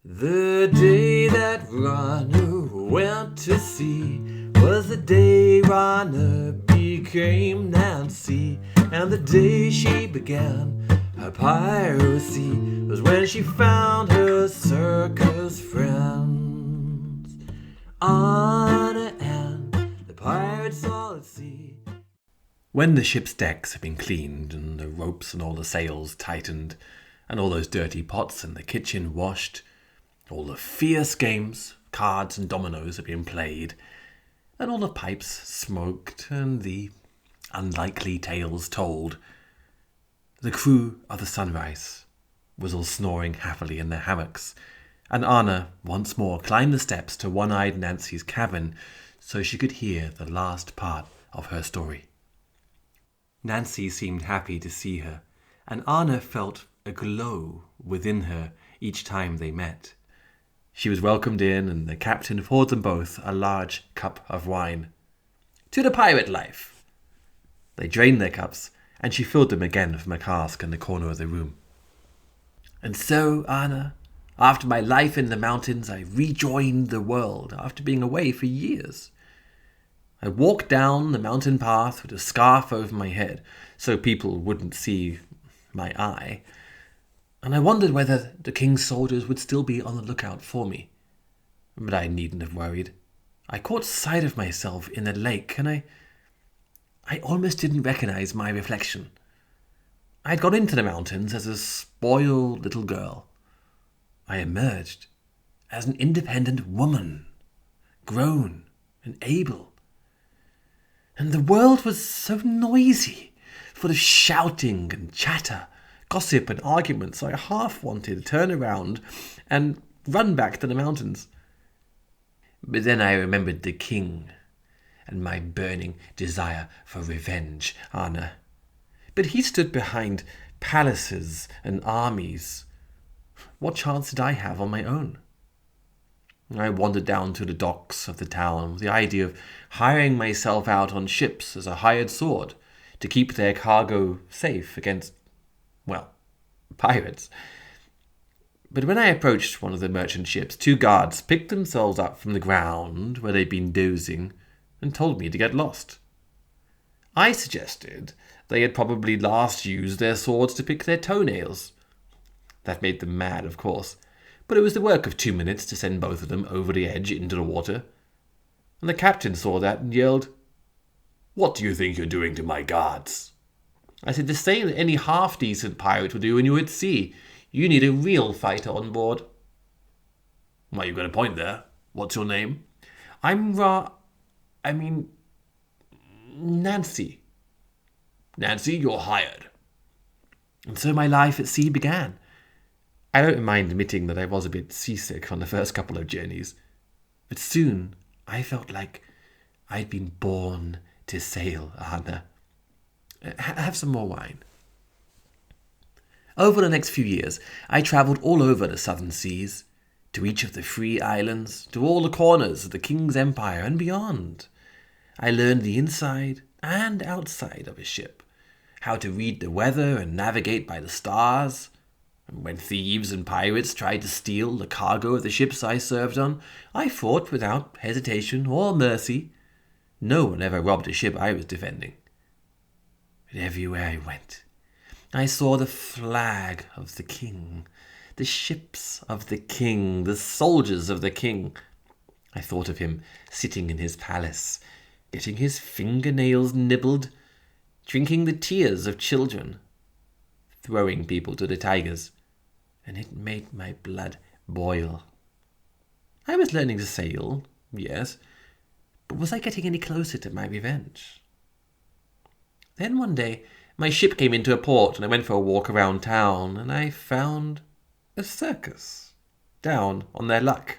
The day that Rana went to sea was the day Rana became Nancy, and the day she began her piracy was when she found her circus friends, Arna and the pirates all at sea. When the ship's decks had been cleaned and the ropes and all the sails tightened and all those dirty pots in the kitchen washed, all the fierce games, cards and dominoes had been played, and all the pipes smoked and the unlikely tales told, the crew of the Sunrise was all snoring happily in their hammocks, and Arna once more climbed the steps to One-Eyed Nancy's cabin so she could hear the last part of her story. Nancy seemed happy to see her, and Arna felt a glow within her each time they met. She was welcomed in, and the captain poured them both a large cup of wine. To the pirate life! They drained their cups, and she filled them again from a cask in the corner of the room. And so, Arna, after my life in the mountains, I rejoined the world after being away for years. I walked down the mountain path with a scarf over my head so people wouldn't see my eye, and I wondered whether the king's soldiers would still be on the lookout for me. But I needn't have worried. I caught sight of myself in the lake, and I almost didn't recognize my reflection. I had gone into the mountains as a spoiled little girl. I emerged as an independent woman, grown and able. And the world was so noisy, full of shouting and chatter, gossip and arguments, I half wanted to turn around and run back to the mountains. But then I remembered the king and my burning desire for revenge, Arna. But he stood behind palaces and armies. What chance did I have on my own? I wandered down to the docks of the town with the idea of hiring myself out on ships as a hired sword to keep their cargo safe against, well, pirates. But when I approached one of the merchant ships, two guards picked themselves up from the ground where they'd been dozing and told me to get lost. I suggested they had probably last used their swords to pick their toenails. That made them mad, of course, but it was the work of 2 minutes to send both of them over the edge into the water. And the captain saw that and yelled, "What do you think you're doing to my guards?" I said, "The same that any half-decent pirate would do when you were at sea. You need a real fighter on board." "Well, you've got a point there. What's your name?" Nancy. "Nancy, you're hired." And so my life at sea began. I don't mind admitting that I was a bit seasick on the first couple of journeys, but soon I felt like I'd been born to sail, Arna. Have some more wine. Over the next few years, I travelled all over the southern seas, to each of the free islands, to all the corners of the king's empire and beyond. I learned the inside and outside of a ship, how to read the weather and navigate by the stars. And when thieves and pirates tried to steal the cargo of the ships I served on, I fought without hesitation or mercy. No one ever robbed a ship I was defending. But everywhere I went, I saw the flag of the king, the ships of the king, the soldiers of the king. I thought of him sitting in his palace, getting his fingernails nibbled, drinking the tears of children, throwing people to the tigers, and it made my blood boil. I was learning to sail, yes, but was I getting any closer to my revenge? Then one day, my ship came into a port, and I went for a walk around town, and I found a circus down on their luck.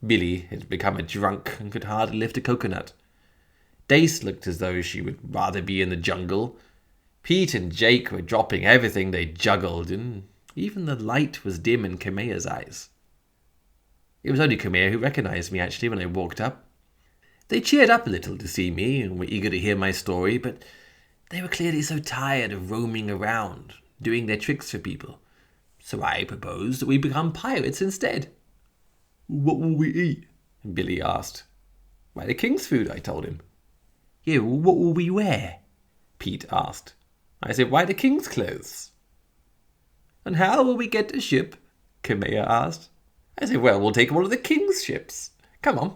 Billy had become a drunk and could hardly lift a coconut. Dace looked as though she would rather be in the jungle. Pete and Jake were dropping everything they juggled, and even the light was dim in Kamea's eyes. It was only Kamea who recognized me, actually, when I walked up. They cheered up a little to see me and were eager to hear my story, but they were clearly so tired of roaming around, doing their tricks for people. So I propose that we become pirates instead. What will we eat? Billy asked. Why, the king's food, I told him. Yeah, well, what will we wear? Pete asked. I said, why, the king's clothes. And how will we get to ship? Kamea asked. I said, well, we'll take one of the king's ships. Come on.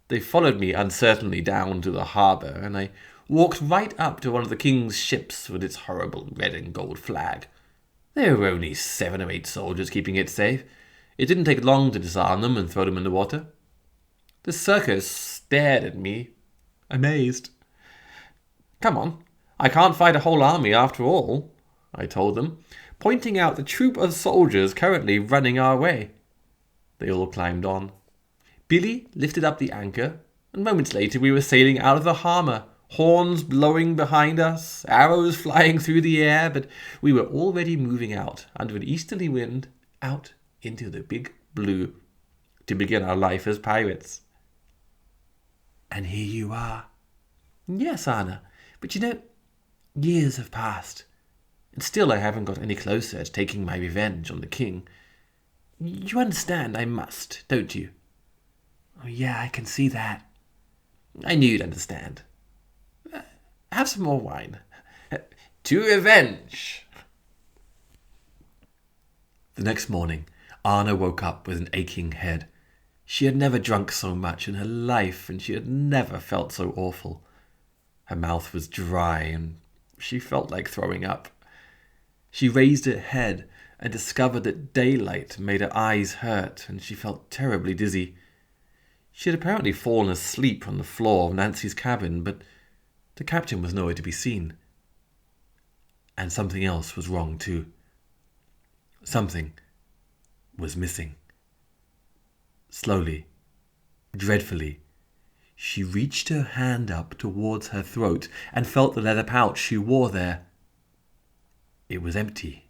They followed me uncertainly down to the harbour, and I walked right up to one of the king's ships with its horrible red and gold flag. There were only 7 or 8 soldiers keeping it safe. It didn't take long to disarm them and throw them in the water. The circus stared at me, amazed. Come on, I can't fight a whole army after all, I told them, pointing out the troop of soldiers currently running our way. They all climbed on. Billy lifted up the anchor, and moments later we were sailing out of the harbour, horns blowing behind us, arrows flying through the air, but we were already moving out under an easterly wind out into the big blue to begin our life as pirates. And here you are. Yes, Arna, but you know, years have passed, and still I haven't got any closer to taking my revenge on the king. You understand I must, don't you? Oh, yeah, I can see that. I knew you'd understand. Have some more wine. To revenge! The next morning, Arna woke up with an aching head. She had never drunk so much in her life, and she had never felt so awful. Her mouth was dry, and she felt like throwing up. She raised her head and discovered that daylight made her eyes hurt, and she felt terribly dizzy. She had apparently fallen asleep on the floor of Nancy's cabin, but the captain was nowhere to be seen. And something else was wrong too. Something was missing. Slowly, dreadfully, she reached her hand up towards her throat and felt the leather pouch she wore there. It was empty.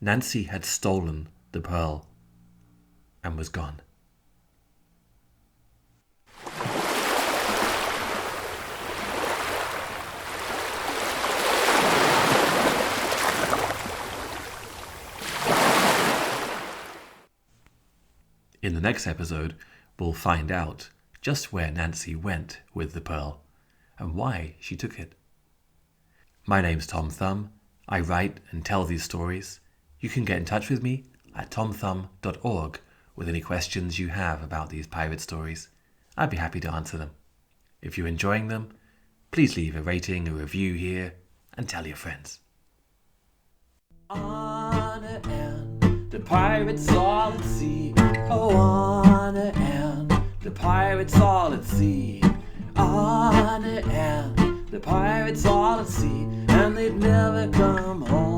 Nancy had stolen the pearl and was gone. In the next episode, we'll find out just where Nancy went with the pearl and why she took it. My name's Tom Thumb. I write and tell these stories. You can get in touch with me at tomthumb.org with any questions you have about these pirate stories. I'd be happy to answer them. If you're enjoying them, please leave a rating, a review here, and tell your friends. Arna and the pirates all at sea. Oh, Arna and the pirates all at sea. Arna and the pirates all at sea, and they'd never come home.